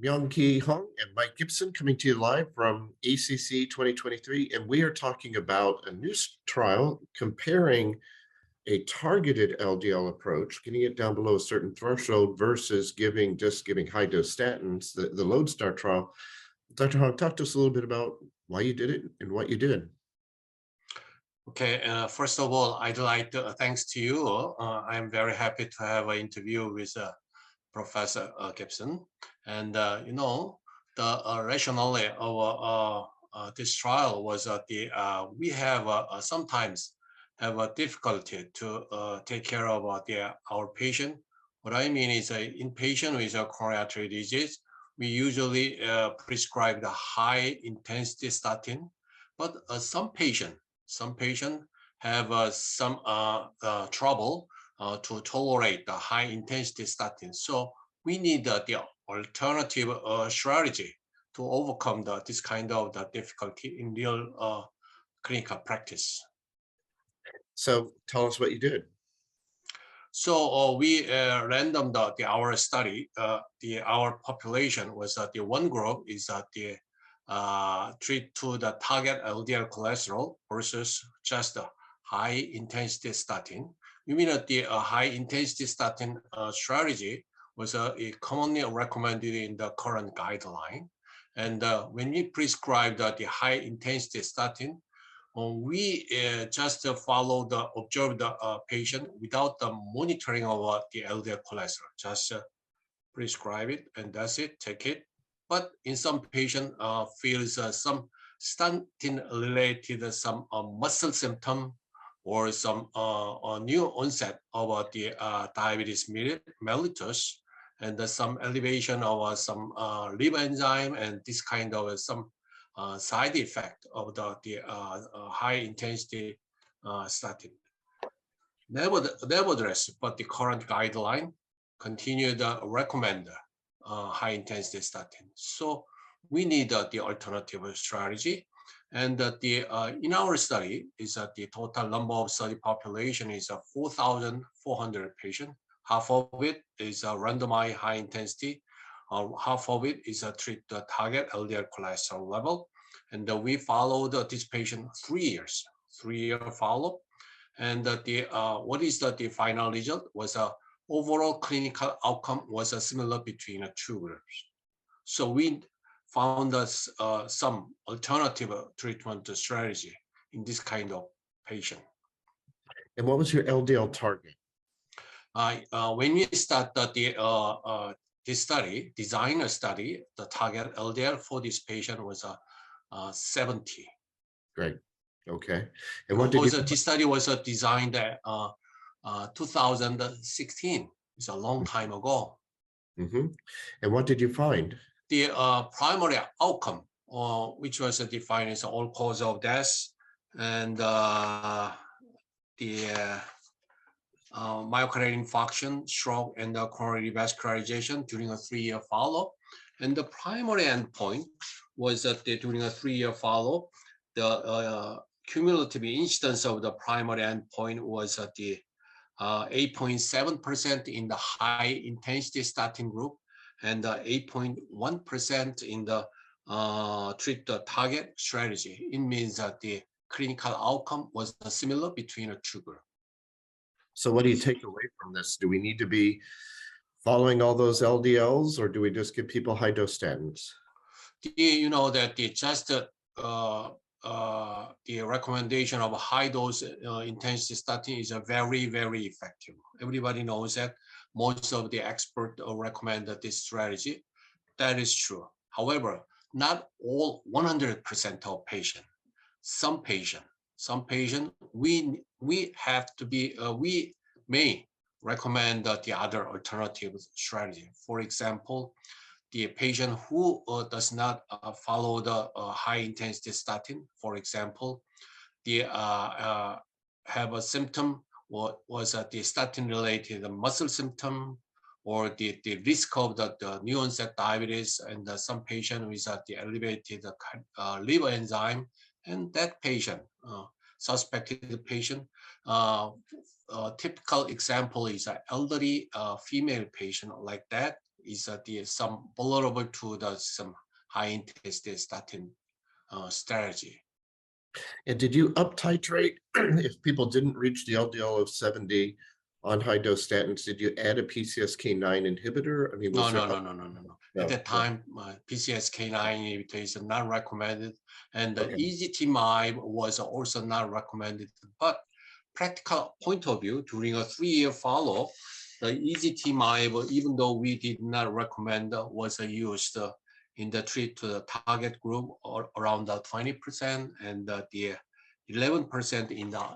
Myeong-Ki Hong and Mike Gibson coming to you live from ACC 2023, and we are talking about a new trial comparing a targeted LDL approach, getting it down below a certain threshold versus just giving high-dose statins, the LOADSTAR trial. Dr. Hong, talk to us a little bit about why you did it and what you did. Okay, first of all, I'd like to thanks to you. I'm very happy to have an interview with Professor Gibson. And the rationale of this trial was that we have sometimes have a difficulty to take care of our patient. What I mean is, in patient with a coronary artery disease, we usually prescribe the high intensity statin, but some patient have some trouble to tolerate the high intensity statin. So we need the alternative strategy to overcome this kind of difficulty in real clinical practice. So tell us what you did. So we randomed our study. Our population was the one group is treat to the target LDL cholesterol versus just the high intensity statin. We mean that the high intensity statin strategy was commonly recommended in the current guideline. And when we prescribed the high intensity statin, we just observe the patient without the monitoring of the LDL cholesterol. Just prescribe it and that's it, take it. But in some patient feels some statin-related some muscle symptom or some new onset of the diabetes mellitus and some elevation of some liver enzyme and this kind of some side effect of the high intensity statin. Nevertheless, but the current guideline continue to recommend high intensity statin. So we need the alternative strategy. And in our study is that the total number of study population is 4,400 patients. Half of it is randomized high intensity. Half of it is treat the target LDL cholesterol level. And we followed this patient 3 years, 3-year follow-up. And what is the final result was overall clinical outcome was similar between the two groups. So we found some alternative treatment strategy in this kind of patient. And what was your LDL target? When we start this study, design a study, the target LDL for this patient was 70. Great. Okay. And what did you? This study was designed at 2016. It's a long time ago. Mm-hmm. And what did you find? The primary outcome, which was defined as all cause of death, and the myocardial infarction, stroke, and the coronary revascularization during a 3-year follow-up. And the primary endpoint was that during a 3-year follow-up, the cumulative incidence of the primary endpoint was at the 8.7% in the high intensity statin group and 8.1% in the treat the target strategy. It means that the clinical outcome was similar between the two groups. So what do you take away from this? Do we need to be following all those LDLs, or do we just give people high dose statins? You know that the recommendation of high dose intensity statin is very, very effective. Everybody knows that. Most of the experts recommend this strategy. That is true. However, not all 100% of patients. Some patient, we may recommend the other alternative strategy. For example, the patient who does not follow the high intensity statin, for example, have a symptom was the statin related muscle symptom or the risk of the new onset diabetes, and some patient with the elevated liver enzyme, and that patient, suspected patient, typical example is an elderly female patient like that. is some vulnerable to some high intensity statin strategy. And did you up titrate if people didn't reach the LDL of 70 on high dose statins? Did you add a PCSK9 inhibitor? I mean, No, was there no, no, no, no, no, no. No, At that no. time, PCSK9 inhibitor is not recommended, and the Okay. EZT-MIB was also not recommended. But practical point of view, during a 3-year follow-up, the EZT-MIB, even though we did not recommend, was used in the treat to the target group or around the 20% and the 11% in the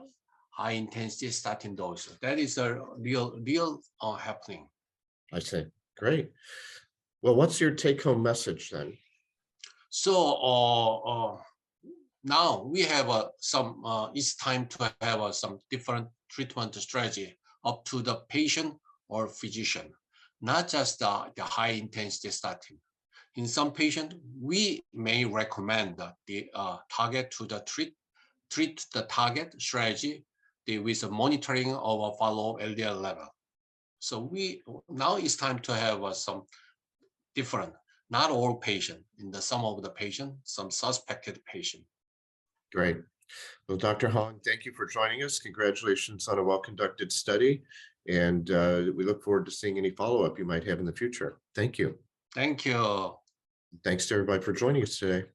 high intensity statin dose. That is a real happening. I see. Great. Well, what's your take-home message then? So now we have it's time to have some different treatment strategy up to the patient or physician, not just the high intensity statin. In some patients, we may recommend the target to the treat the target strategy with monitoring of a follow LDL level. So now it's time to have some different, not all patient, in some of the patient, some suspected patient. Great. Well, Dr. Hong, thank you for joining us. Congratulations on a well-conducted study. And we look forward to seeing any follow-up you might have in the future. Thank you. Thank you. Thanks to everybody for joining us today.